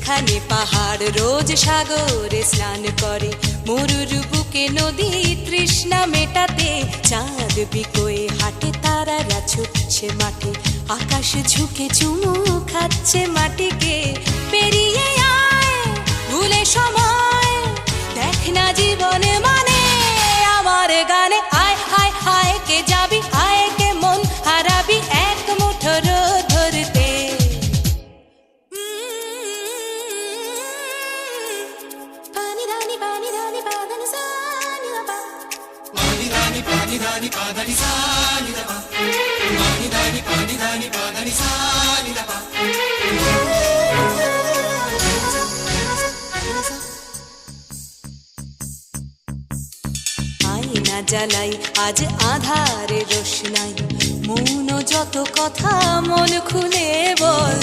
যেখানে পাহাড় রোজ সাগরে স্নান করে, মরুর বুকে নদী তৃষ্ণা মেটাতে, চাঁদ বিকোয়ে হাটে তারারা ছুটছে মাঠে, আকাশ ঝুঁকে চুমু খাচ্ছে মাটিকে। পেরিয়ে আয় ভুলে সময়, দেখ না জীবনে মানে আমার গানে। আয় হায় হায় কে যাবি, আয় কে মন হারাবি এক মুঠো রোদ ধরতে। পানি রানি পানি রানি পাদানি সানি বাবা, পানি রানি পাদানি সানি বাবা, পানি রানি পাদানি সানি বাবা। আয়না জ্বালাই আজ আধারে রোশনাই, মৌন যত কথা মন খুলে বল।